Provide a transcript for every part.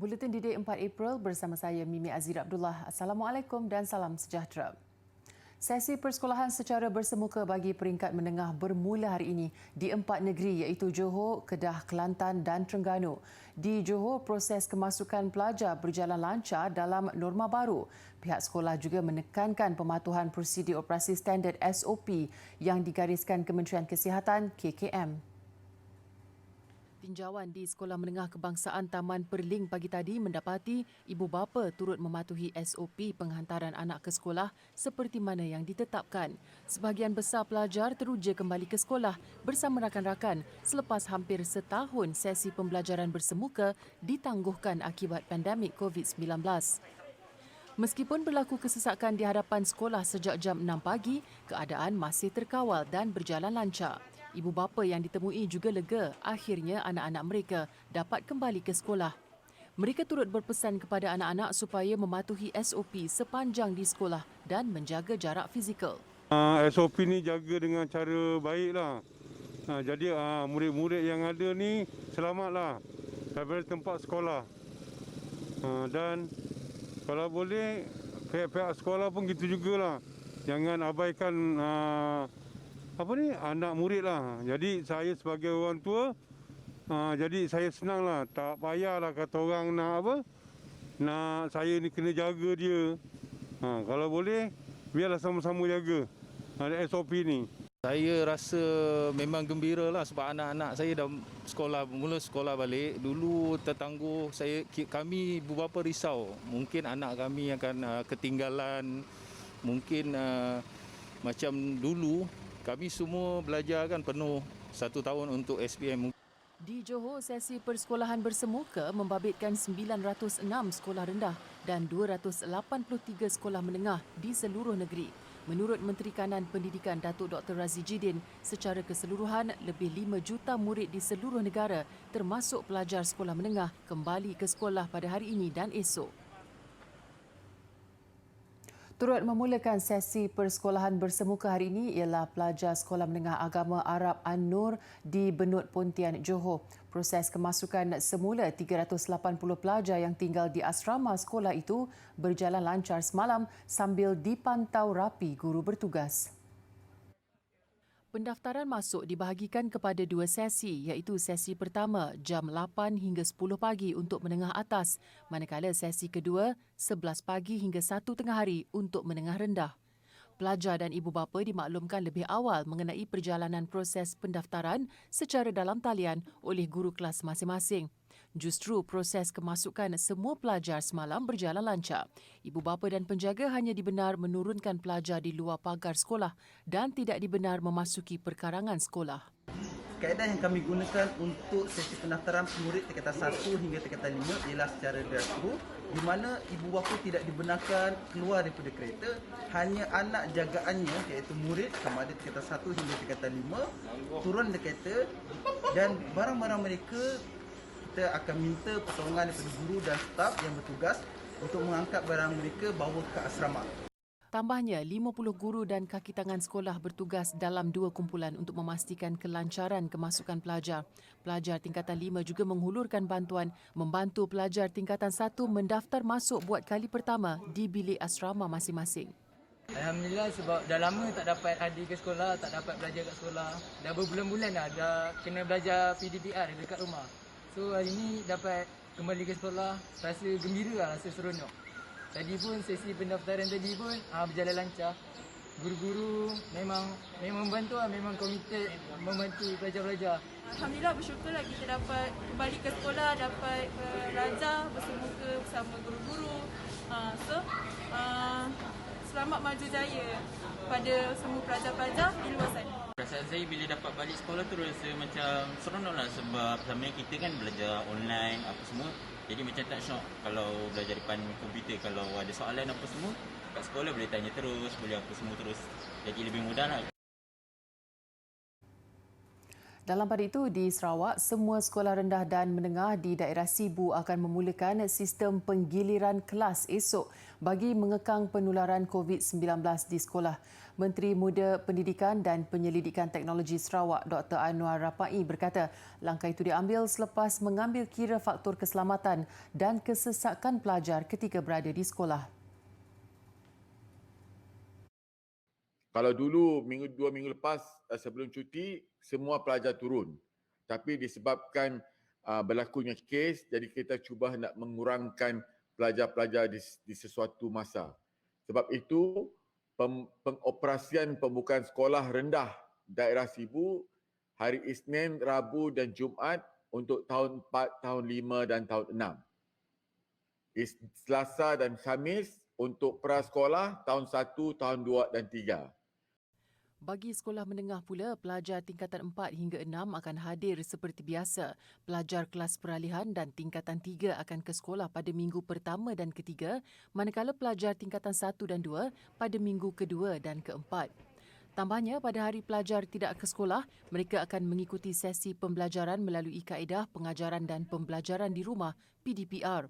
Buletin Didik 4 April bersama saya Mimi Azir Abdullah. Assalamualaikum dan salam sejahtera. Sesi persekolahan secara bersemuka bagi peringkat menengah bermula hari ini di 4 negeri iaitu Johor, Kedah, Kelantan dan Terengganu. Di Johor, proses kemasukan pelajar berjalan lancar dalam norma baru. Pihak sekolah juga menekankan pematuhan prosedur operasi standard SOP yang digariskan Kementerian Kesihatan KKM. Tinjauan di Sekolah Menengah Kebangsaan Taman Perling pagi tadi mendapati ibu bapa turut mematuhi SOP penghantaran anak ke sekolah seperti mana yang ditetapkan. Sebahagian besar pelajar teruja kembali ke sekolah bersama rakan-rakan selepas hampir setahun sesi pembelajaran bersemuka ditangguhkan akibat pandemik COVID-19. Meskipun berlaku kesesakan di hadapan sekolah sejak jam 6 pagi, keadaan masih terkawal dan berjalan lancar. Ibu bapa yang ditemui juga lega akhirnya anak-anak mereka dapat kembali ke sekolah. Mereka turut berpesan kepada anak-anak supaya mematuhi SOP sepanjang di sekolah dan menjaga jarak fizikal. SOP ni jaga dengan cara baiklah. Jadi murid-murid yang ada ni selamatlah daripada tempat sekolah. Dan kalau boleh pihak-pihak sekolah pun gitu jugalah. Jangan abaikan anak murid lah. Jadi saya sebagai orang tua, jadi saya senanglah, tak payahlah kata orang nak saya ni kena jaga dia. Kalau boleh biarlah sama-sama jaga SOP ni. Saya rasa memang gembira lah sebab anak-anak saya dah mula sekolah balik. Dulu tertangguh, kami ibu bapa risau. Mungkin anak kami akan ketinggalan, mungkin macam dulu. Kami semua belajar kan penuh 1 tahun untuk SPM. Di Johor, sesi persekolahan bersemuka membabitkan 906 sekolah rendah dan 283 sekolah menengah di seluruh negeri. Menurut Menteri Kanan Pendidikan Datuk Dr. Razzie Jidin, secara keseluruhan lebih 5 juta murid di seluruh negara termasuk pelajar sekolah menengah kembali ke sekolah pada hari ini dan esok. Turut memulakan sesi persekolahan bersemuka hari ini ialah pelajar Sekolah Menengah Agama Arab An-Nur di Benut Pontian, Johor. Proses kemasukan semula 380 pelajar yang tinggal di asrama sekolah itu berjalan lancar semalam sambil dipantau rapi guru bertugas. Pendaftaran masuk dibahagikan kepada 2 sesi iaitu sesi pertama jam 8 hingga 10 pagi untuk menengah atas, manakala sesi kedua 11 pagi hingga 1 tengah hari untuk menengah rendah. Pelajar dan ibu bapa dimaklumkan lebih awal mengenai perjalanan proses pendaftaran secara dalam talian oleh guru kelas masing-masing. Justru proses kemasukan semua pelajar semalam berjalan lancar. Ibu bapa dan penjaga hanya dibenar menurunkan pelajar di luar pagar sekolah dan tidak dibenar memasuki perkarangan sekolah. Kaedah yang kami gunakan untuk sesi pendaftaran murid tingkatan 1 hingga tingkatan 5 ialah secara drive-thru, di mana ibu bapa tidak dibenarkan keluar daripada kereta, hanya anak jagaannya iaitu murid sama ada tingkatan 1 hingga tingkatan 5 turun dari kereta dan barang-barang mereka kita akan minta pertolongan daripada guru dan staf yang bertugas untuk mengangkat barang mereka bawa ke asrama. Tambahnya, 50 guru dan kaki tangan sekolah bertugas dalam 2 kumpulan untuk memastikan kelancaran kemasukan pelajar. Pelajar tingkatan 5 juga menghulurkan bantuan membantu pelajar tingkatan 1 mendaftar masuk buat kali pertama di bilik asrama masing-masing. Alhamdulillah sebab dah lama tak dapat hadir ke sekolah, tak dapat belajar kat sekolah. Dah berbulan-bulan dah kena belajar PDPR dekat rumah. So hari ni dapat kembali ke sekolah, rasa gembira lah, rasa seronok. Tadi pun sesi pendaftaran tadi pun berjalan lancar. Guru-guru memang membantu lah, memang komited membantu pelajar-pelajar. Alhamdulillah bersyukurlah kita dapat kembali ke sekolah, dapat belajar bersemuka bersama guru-guru. Selamat maju jaya pada semua pelajar-pelajar di luar sana. Perasaan saya bila dapat balik sekolah tu rasa macam seronok lah sebab selama ni kita kan belajar online apa semua. Jadi macam tak syok kalau belajar depan komputer, kalau ada soalan apa semua kat sekolah boleh tanya terus, boleh apa semua terus. Jadi lebih mudah lah. Dalam pada itu, di Sarawak, semua sekolah rendah dan menengah di daerah Sibu akan memulakan sistem penggiliran kelas esok bagi mengekang penularan COVID-19 di sekolah. Menteri Muda Pendidikan dan Penyelidikan Teknologi Sarawak Dr. Anwar Rapai berkata langkah itu diambil selepas mengambil kira faktor keselamatan dan kesesakan pelajar ketika berada di sekolah. Kalau dulu dua minggu lepas sebelum cuti, semua pelajar turun. Tapi disebabkan berlakunya kes, jadi kita cuba nak mengurangkan pelajar-pelajar di sesuatu masa. Sebab itu, pengoperasian pembukaan sekolah rendah daerah Sibu hari Isnin, Rabu dan Jumaat untuk tahun 4, tahun 5 dan tahun 6. Selasa dan Khamis untuk prasekolah tahun 1, tahun 2 dan 3. Bagi sekolah menengah pula, pelajar tingkatan 4 hingga 6 akan hadir seperti biasa. Pelajar kelas peralihan dan tingkatan 3 akan ke sekolah pada minggu pertama dan ketiga, manakala pelajar tingkatan 1 dan 2 pada minggu kedua dan keempat. Tambahnya, pada hari pelajar tidak ke sekolah, mereka akan mengikuti sesi pembelajaran melalui kaedah pengajaran dan pembelajaran di rumah PDPR.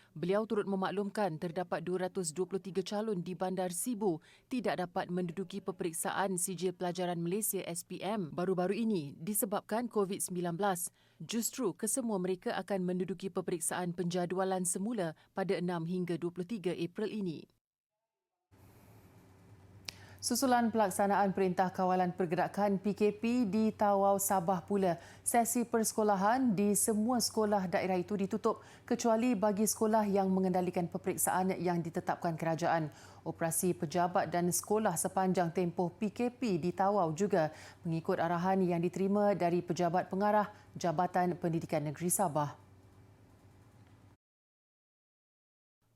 Beliau turut memaklumkan terdapat 223 calon di Bandar Sibu tidak dapat menduduki peperiksaan Sijil Pelajaran Malaysia SPM baru-baru ini disebabkan COVID-19. Justru kesemua mereka akan menduduki peperiksaan penjadualan semula pada 6 hingga 23 April ini. Susulan pelaksanaan Perintah Kawalan Pergerakan PKP di Tawau Sabah pula, sesi persekolahan di semua sekolah daerah itu ditutup kecuali bagi sekolah yang mengendalikan peperiksaan yang ditetapkan kerajaan. Operasi pejabat dan sekolah sepanjang tempoh PKP di Tawau juga mengikut arahan yang diterima dari Pejabat Pengarah Jabatan Pendidikan Negeri Sabah.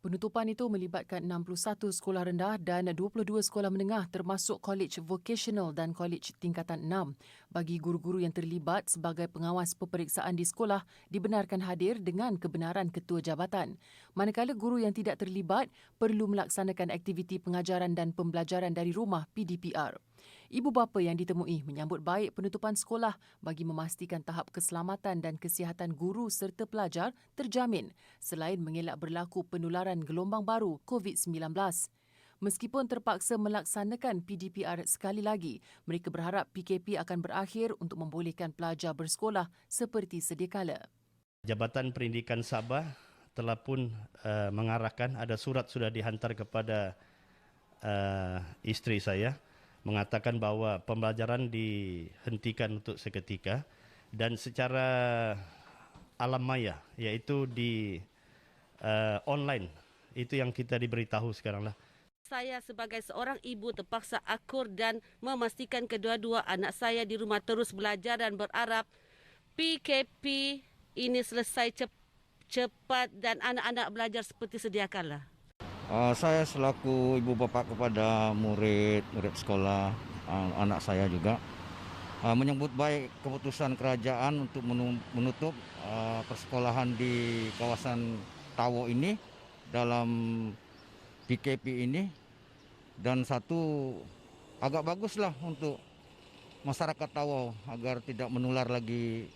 Penutupan itu melibatkan 61 sekolah rendah dan 22 sekolah menengah termasuk kolej vokasional dan kolej tingkatan 6. Bagi guru-guru yang terlibat sebagai pengawas peperiksaan di sekolah dibenarkan hadir dengan kebenaran ketua jabatan. Manakala guru yang tidak terlibat perlu melaksanakan aktiviti pengajaran dan pembelajaran dari rumah PDPR. Ibu bapa yang ditemui menyambut baik penutupan sekolah bagi memastikan tahap keselamatan dan kesihatan guru serta pelajar terjamin selain mengelak berlaku penularan gelombang baru COVID-19. Meskipun terpaksa melaksanakan PDPR sekali lagi, mereka berharap PKP akan berakhir untuk membolehkan pelajar bersekolah seperti sedia kala. Jabatan Pendidikan Sabah telah pun mengarahkan, ada surat sudah dihantar kepada isteri saya mengatakan bahawa pembelajaran dihentikan untuk seketika dan secara alam maya, iaitu di online. Itu yang kita diberitahu sekarang lah. Saya sebagai seorang ibu terpaksa akur dan memastikan kedua-dua anak saya di rumah terus belajar dan berharap PKP ini selesai cepat dan anak-anak belajar seperti sedia kala. Saya selaku ibu bapa kepada murid sekolah, anak saya juga menyambut baik keputusan kerajaan untuk menutup persekolahan di kawasan Tawau ini dalam PKP ini, dan satu agak baguslah untuk masyarakat Tawau agar tidak menular lagi.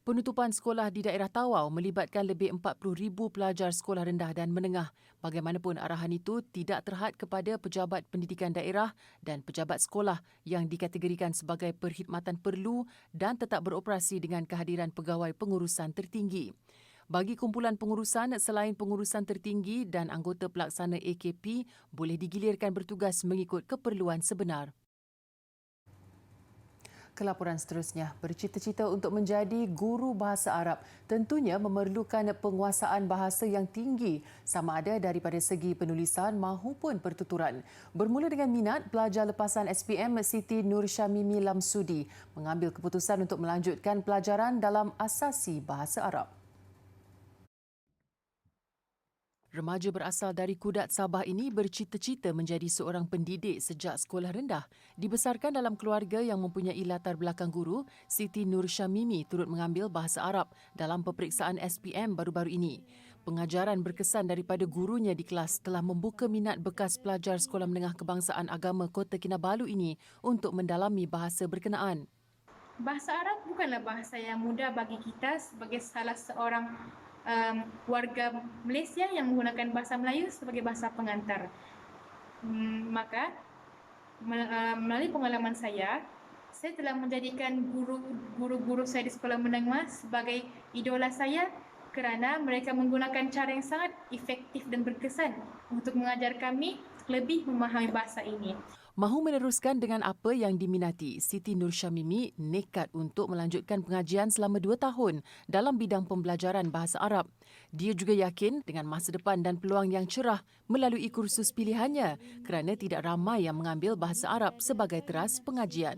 Penutupan sekolah di daerah Tawau melibatkan lebih 40,000 pelajar sekolah rendah dan menengah. Bagaimanapun arahan itu tidak terhad kepada pejabat pendidikan daerah dan pejabat sekolah yang dikategorikan sebagai perkhidmatan perlu dan tetap beroperasi dengan kehadiran pegawai pengurusan tertinggi. Bagi kumpulan pengurusan selain pengurusan tertinggi dan anggota pelaksana AKP boleh digilirkan bertugas mengikut keperluan sebenar. Kelaporan seterusnya, bercita-cita untuk menjadi guru bahasa Arab tentunya memerlukan penguasaan bahasa yang tinggi sama ada daripada segi penulisan maupun pertuturan. Bermula dengan minat, pelajar lepasan SPM Siti Nur Syamimi Lamsudi mengambil keputusan untuk melanjutkan pelajaran dalam asasi bahasa Arab. Remaja berasal dari Kudat, Sabah ini bercita-cita menjadi seorang pendidik sejak sekolah rendah. Dibesarkan dalam keluarga yang mempunyai latar belakang guru, Siti Nur Syamimi turut mengambil bahasa Arab dalam peperiksaan SPM baru-baru ini. Pengajaran berkesan daripada gurunya di kelas telah membuka minat bekas pelajar Sekolah Menengah Kebangsaan Agama Kota Kinabalu ini untuk mendalami bahasa berkenaan. Bahasa Arab bukanlah bahasa yang mudah bagi kita sebagai salah seorang warga Malaysia yang menggunakan bahasa Melayu sebagai bahasa pengantar. Maka melalui pengalaman saya telah menjadikan guru-guru saya di sekolah menengah sebagai idola saya kerana mereka menggunakan cara yang sangat efektif dan berkesan untuk mengajar kami lebih memahami bahasa ini. Mahu meneruskan dengan apa yang diminati, Siti Nur Syamimi nekat untuk melanjutkan pengajian selama 2 tahun dalam bidang pembelajaran bahasa Arab. Dia juga yakin dengan masa depan dan peluang yang cerah melalui kursus pilihannya kerana tidak ramai yang mengambil bahasa Arab sebagai teras pengajian.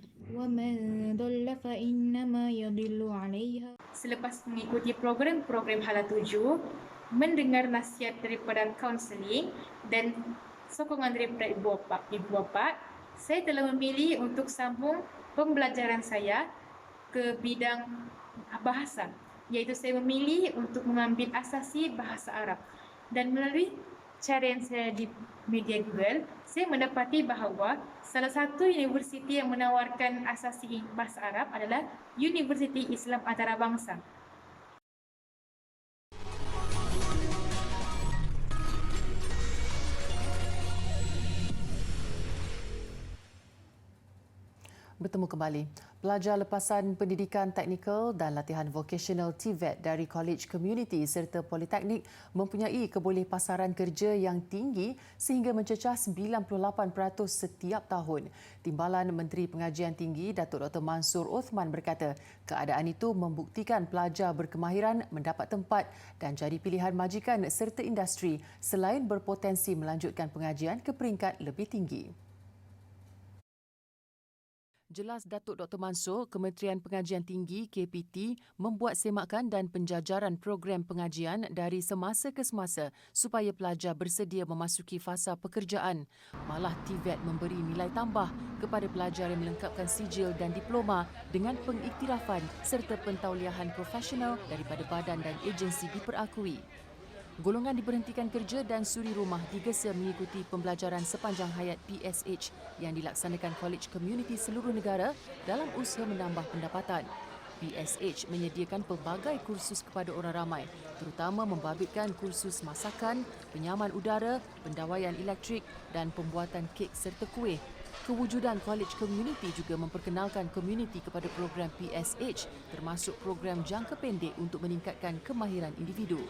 Selepas mengikuti program-program Hala 7, mendengar nasihat daripada kaunseling dan sokongan daripada ibu bapa, saya telah memilih untuk sambung pembelajaran saya ke bidang bahasa, iaitu saya memilih untuk mengambil asasi bahasa Arab. Dan melalui carian saya di media Google, saya mendapati bahawa salah satu universiti yang menawarkan asasi bahasa Arab adalah Universiti Islam Antarabangsa. Bertemu kembali. Pelajar lepasan pendidikan teknikal dan latihan vocational TVET dari College Community serta Politeknik mempunyai kebolehpasaran kerja yang tinggi sehingga mencecah 98% setiap tahun. Timbalan Menteri Pengajian Tinggi Datuk Dr. Mansur Othman berkata, keadaan itu membuktikan pelajar berkemahiran mendapat tempat dan jadi pilihan majikan serta industri selain berpotensi melanjutkan pengajian ke peringkat lebih tinggi. Jelas Datuk Dr. Mansur, Kementerian Pengajian Tinggi KPT membuat semakan dan penjajaran program pengajian dari semasa ke semasa supaya pelajar bersedia memasuki fasa pekerjaan. Malah TVET memberi nilai tambah kepada pelajar yang melengkapkan sijil dan diploma dengan pengiktirafan serta pentauliahan profesional daripada badan dan agensi diperakui. Golongan diberhentikan kerja dan suri rumah digesa mengikuti pembelajaran sepanjang hayat PSH yang dilaksanakan College Community seluruh negara dalam usaha menambah pendapatan. PSH menyediakan pelbagai kursus kepada orang ramai, terutama membabitkan kursus masakan, penyaman udara, pendawaian elektrik dan pembuatan kek serta kuih. Kewujudan College Community juga memperkenalkan komuniti kepada program PSH termasuk program jangka pendek untuk meningkatkan kemahiran individu.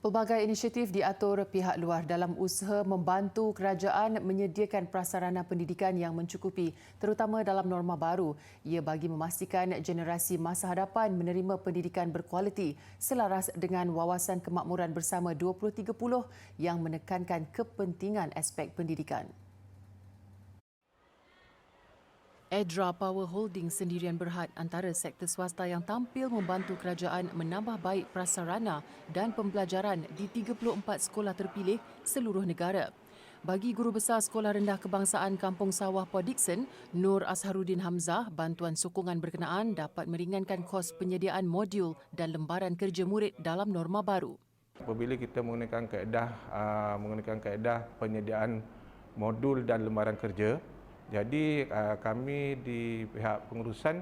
Pelbagai inisiatif diatur pihak luar dalam usaha membantu kerajaan menyediakan prasarana pendidikan yang mencukupi, terutama dalam norma baru. Ia bagi memastikan generasi masa hadapan menerima pendidikan berkualiti selaras dengan wawasan kemakmuran bersama 2030 yang menekankan kepentingan aspek pendidikan. Edra Power Holding sendirian berhad antara sektor swasta yang tampil membantu kerajaan menambah baik prasarana dan pembelajaran di 34 sekolah terpilih seluruh negara. Bagi Guru Besar Sekolah Rendah Kebangsaan Kampung Sawah Port Dickson, Nur Azharuddin Hamzah, bantuan sokongan berkenaan dapat meringankan kos penyediaan modul dan lembaran kerja murid dalam norma baru. Apabila kita menggunakan kaedah penyediaan modul dan lembaran kerja, jadi kami di pihak pengurusan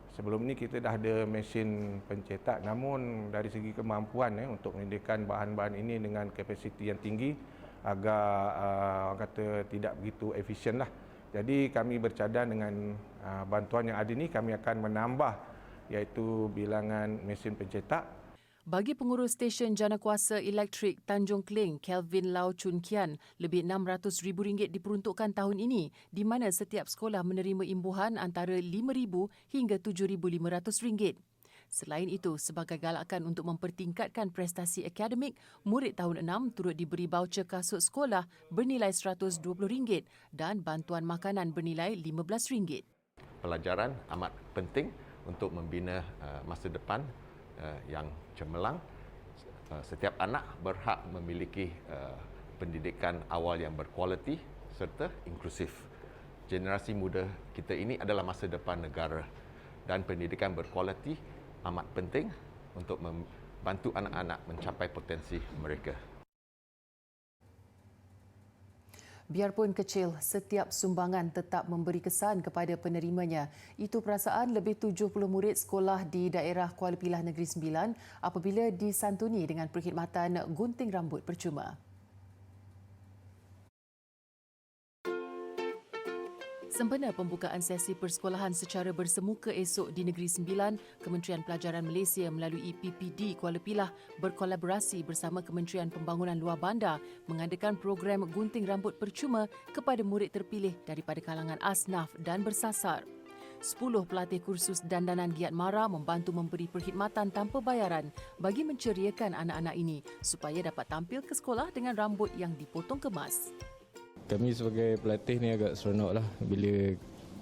sebelum ini kita dah ada mesin pencetak, namun dari segi kemampuan untuk menyediakan bahan-bahan ini dengan kapasiti yang tinggi agak orang kata tidak begitu efisien lah. Jadi kami bercadang dengan bantuan yang ada ini, kami akan menambah iaitu bilangan mesin pencetak. Bagi pengurus stesen Janakuasa Elektrik Tanjung Kling, Kelvin Lau Chun Kian, lebih RM600,000 diperuntukkan tahun ini, di mana setiap sekolah menerima imbuhan antara RM5,000 hingga RM7,500. Selain itu, sebagai galakan untuk mempertingkatkan prestasi akademik, murid tahun 6 turut diberi baucer kasut sekolah bernilai RM120 dan bantuan makanan bernilai RM15. Pelajaran amat penting untuk membina masa depan yang cemerlang. Setiap anak berhak memiliki pendidikan awal yang berkualiti serta inklusif. Generasi muda kita ini adalah masa depan negara dan pendidikan berkualiti amat penting untuk membantu anak-anak mencapai potensi mereka. Biarpun kecil, setiap sumbangan tetap memberi kesan kepada penerimanya. Itu perasaan lebih 70 murid sekolah di daerah Kuala Pilah Negeri Sembilan apabila disantuni dengan perkhidmatan gunting rambut percuma. Sempena pembukaan sesi persekolahan secara bersemuka esok di Negeri Sembilan, Kementerian Pelajaran Malaysia melalui PPD Kuala Pilah berkolaborasi bersama Kementerian Pembangunan Luar Bandar mengadakan program gunting rambut percuma kepada murid terpilih daripada kalangan asnaf dan bersasar. 10 pelatih kursus dandanan giat mara membantu memberi perkhidmatan tanpa bayaran bagi menceriakan anak-anak ini supaya dapat tampil ke sekolah dengan rambut yang dipotong kemas. Kami sebagai pelatih ni agak seronok lah bila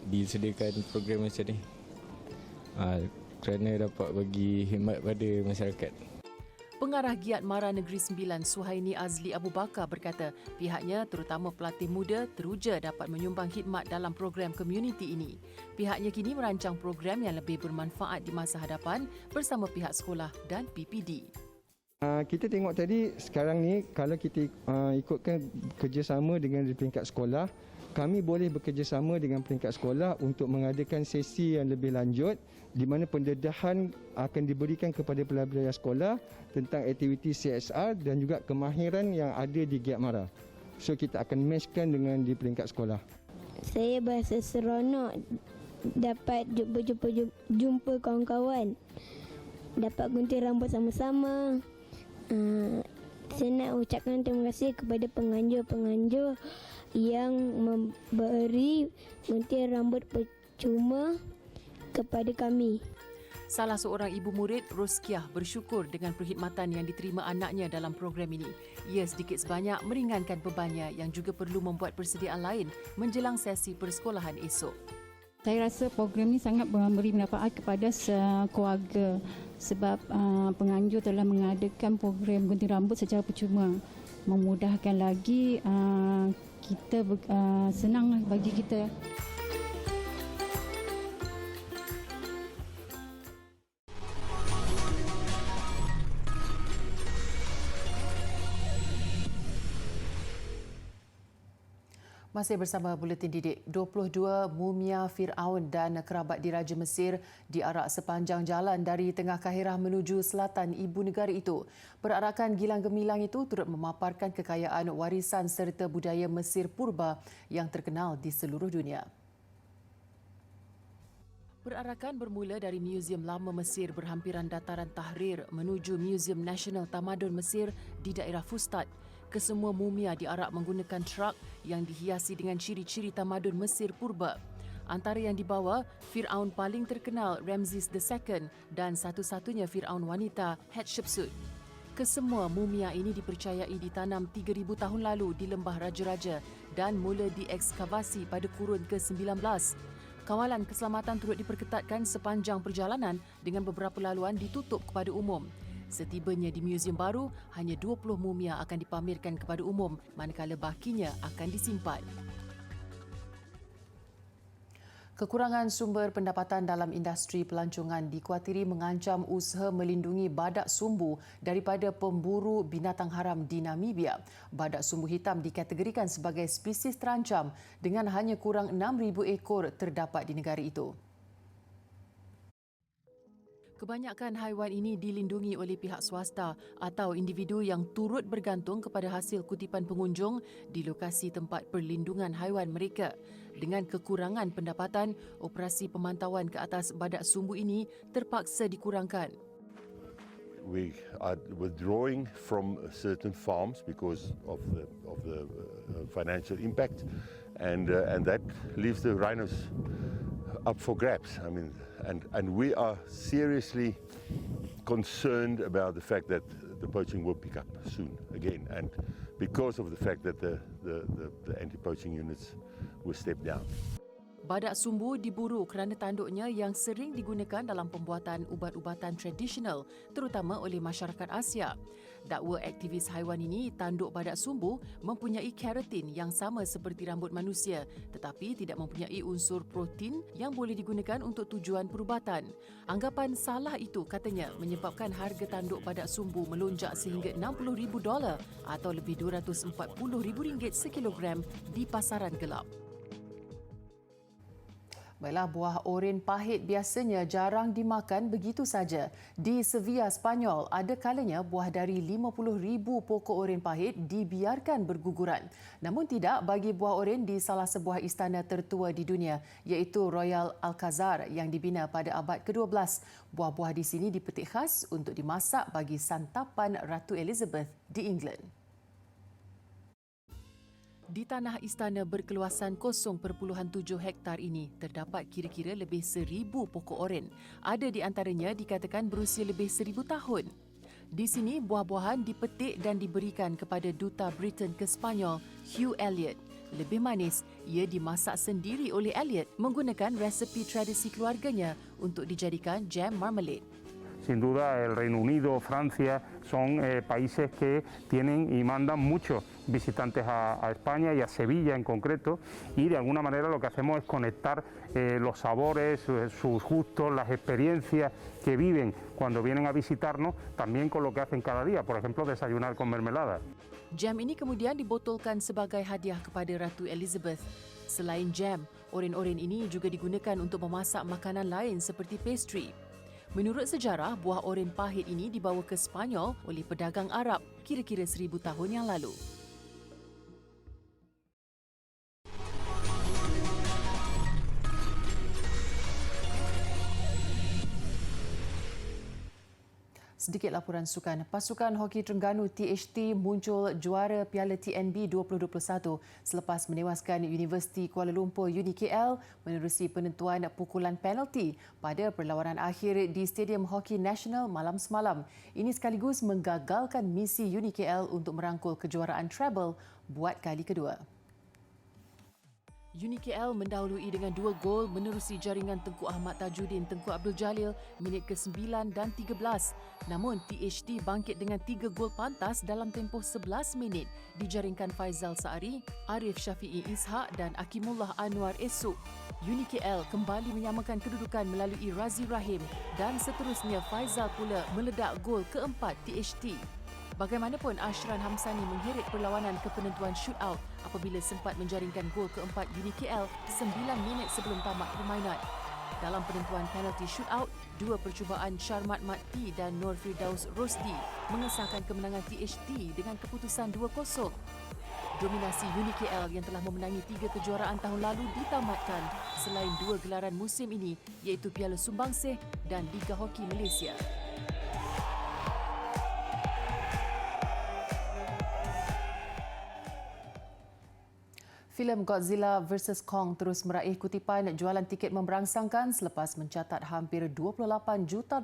disediakan program macam ni kerana dapat bagi khidmat pada masyarakat. Pengarah Giat Mara Negeri Sembilan Suhaini Azli Abu Bakar berkata pihaknya terutama pelatih muda teruja dapat menyumbang khidmat dalam program komuniti ini. Pihaknya kini merancang program yang lebih bermanfaat di masa hadapan bersama pihak sekolah dan PPD. Kita tengok tadi sekarang ni kalau kita ikutkan kerjasama dengan peringkat sekolah, kami boleh bekerjasama dengan peringkat sekolah untuk mengadakan sesi yang lebih lanjut di mana pendedahan akan diberikan kepada pelajar sekolah tentang aktiviti CSR dan juga kemahiran yang ada di Giat Mara. So kita akan matchkan dengan di peringkat sekolah. Saya berasa seronok dapat jumpa kawan-kawan, dapat gunting rambut sama-sama. Saya nak ucapkan terima kasih kepada penganjur-penganjur yang memberi gunting rambut percuma kepada kami. Salah seorang ibu murid, Roskiah, bersyukur dengan perkhidmatan yang diterima anaknya dalam program ini. Ia sedikit sebanyak meringankan bebannya yang juga perlu membuat persediaan lain menjelang sesi persekolahan esok. Saya rasa program ini sangat memberi manfaat kepada keluarga sebab penganjur telah mengadakan program gunting rambut secara percuma. Memudahkan lagi kita, senang bagi kita. Masih bersama Buletin Didik, 22 mumia Fir'aun dan kerabat diraja Mesir diarak sepanjang jalan dari Tengah Kahirah menuju selatan ibu negara itu. Perarakan gilang gemilang itu turut memaparkan kekayaan warisan serta budaya Mesir purba yang terkenal di seluruh dunia. Perarakan bermula dari Muzium Lama Mesir berhampiran dataran Tahrir menuju Muzium Nasional Tamadun Mesir di daerah Fustat. Kesemua mumia diarak menggunakan truk yang dihiasi dengan ciri-ciri tamadun Mesir purba. Antara yang dibawa, Fir'aun paling terkenal Ramses II dan satu-satunya Fir'aun wanita Hatshepsut. Kesemua mumia ini dipercayai ditanam 3,000 tahun lalu di Lembah Raja-Raja dan mula diekskavasi pada kurun ke-19. Kawalan keselamatan turut diperketatkan sepanjang perjalanan dengan beberapa laluan ditutup kepada umum. Setibanya di muzium baru, hanya 20 mumia akan dipamerkan kepada umum manakala bakinya akan disimpan. Kekurangan sumber pendapatan dalam industri pelancongan dikuatiri mengancam usaha melindungi badak sumbu daripada pemburu binatang haram di Namibia. Badak sumbu hitam dikategorikan sebagai spesies terancam dengan hanya kurang 6,000 ekor terdapat di negara itu. Kebanyakan haiwan ini dilindungi oleh pihak swasta atau individu yang turut bergantung kepada hasil kutipan pengunjung di lokasi tempat perlindungan haiwan mereka. Dengan kekurangan pendapatan, operasi pemantauan ke atas badak sumbu ini terpaksa dikurangkan. We are withdrawing from certain farms because of the financial impact, and that leaves the rhinos up for grabs. I mean, and we are seriously concerned about the fact that the poaching will pick up soon again, and because of the fact that the anti-poaching units will step down. Badak sumbu diburu kerana tanduknya yang sering digunakan dalam pembuatan ubat-ubatan tradisional, terutama oleh masyarakat Asia. Dakwa aktivis haiwan ini, tanduk badak sumbu mempunyai keratin yang sama seperti rambut manusia, tetapi tidak mempunyai unsur protein yang boleh digunakan untuk tujuan perubatan. Anggapan salah itu katanya menyebabkan harga tanduk badak sumbu melonjak sehingga $60,000 atau lebih RM240,000 sekilogram di pasaran gelap. Baiklah, buah oren pahit biasanya jarang dimakan begitu saja. Di Sevilla, Spanyol, ada kalanya buah dari 50,000 pokok oren pahit dibiarkan berguguran. Namun tidak bagi buah oren di salah sebuah istana tertua di dunia, iaitu Royal Alcazar yang dibina pada abad ke-12. Buah-buah di sini dipetik khas untuk dimasak bagi santapan Ratu Elizabeth di England. Di tanah istana berkeluasan 0.7 hektar ini, terdapat kira-kira lebih 1,000 pokok oren. Ada di antaranya dikatakan berusia lebih 1,000 tahun. Di sini, buah-buahan dipetik dan diberikan kepada Duta Britain ke Spanyol, Hugh Elliot. Lebih manis, ia dimasak sendiri oleh Elliot menggunakan resepi tradisi keluarganya untuk dijadikan jam marmalade. Sin duda, el Reino Unido, Francia, son países que tienen y mandan muchos visitantes a España y a Sevilla en concreto, y de alguna manera lo que hacemos es conectar los sabores, sus gustos, las experiencias que viven cuando vienen a visitarnos, también con lo que hacen cada día, por ejemplo, desayunar con mermelada. Jam ini kemudian dibotolkan sebagai hadiah kepada Ratu Elizabeth. Selain jam, oren-oren ini juga digunakan untuk memasak makanan lain seperti pastry. Menurut sejarah, buah oren pahit ini dibawa ke Spanyol oleh pedagang Arab kira-kira 1,000 tahun yang lalu. Sedikit laporan sukan. Pasukan hoki Terengganu THT muncul juara Piala TNB 2021 selepas menewaskan Universiti Kuala Lumpur UniKL menerusi penentuan pukulan penalti pada perlawanan akhir di Stadium Hoki Nasional malam semalam. Ini sekaligus menggagalkan misi UniKL untuk merangkul kejuaraan treble buat kali kedua. UniKL mendahului dengan 2 gol menerusi jaringan Tengku Ahmad Tajuddin Tengku Abdul Jalil minit ke-9 dan 13. Namun THT bangkit dengan 3 gol pantas dalam tempoh 11 minit dijaringkan Faizal Saari, Arif Syafi'i Ishak dan Akimullah Anwar esok. UniKL kembali menyamakan kedudukan melalui Razi Rahim dan seterusnya Faizal pula meledak gol keempat THT. Bagaimanapun, Ashran Hamsani mengheret perlawanan ke penentuan shootout apabila sempat menjaringkan gol keempat UniKL 9 minit sebelum tamat permainan. Dalam penentuan penalti shootout, 2 percubaan Sharmat Makti dan Nur Firdaus Rosdi mengesahkan kemenangan THT dengan keputusan 2-0. Dominasi UniKL yang telah memenangi 3 kejuaraan tahun lalu ditamatkan selain 2 gelaran musim ini iaitu Piala Sumbangsih dan Liga Hoki Malaysia. Filem Godzilla vs. Kong terus meraih kutipan jualan tiket memberangsangkan selepas mencatat hampir $28 juta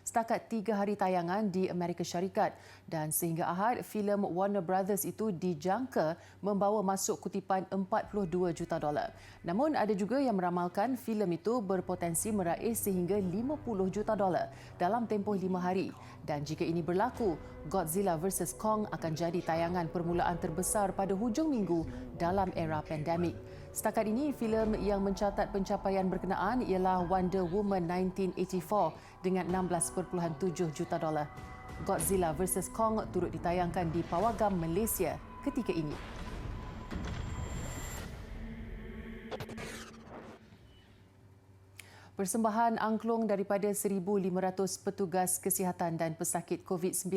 setakat 3 hari tayangan di Amerika Syarikat. Dan sehingga Ahad, filem Warner Brothers itu dijangka membawa masuk kutipan $42 juta. Namun ada juga yang meramalkan filem itu berpotensi meraih sehingga $50 juta dalam tempoh 5 hari. Dan jika ini berlaku, Godzilla vs. Kong akan jadi tayangan permulaan terbesar pada hujung minggu dalam era pandemik. Setakat ini, filem yang mencatat pencapaian berkenaan ialah Wonder Woman 1984 dengan $16.7 juta. Godzilla vs. Kong turut ditayangkan di pawagam Malaysia ketika ini. Persembahan angklung daripada 1,500 petugas kesihatan dan pesakit COVID-19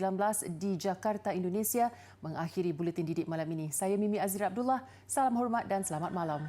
di Jakarta, Indonesia mengakhiri buletin didik malam ini. Saya Mimi Azira Abdullah. Salam hormat dan selamat malam.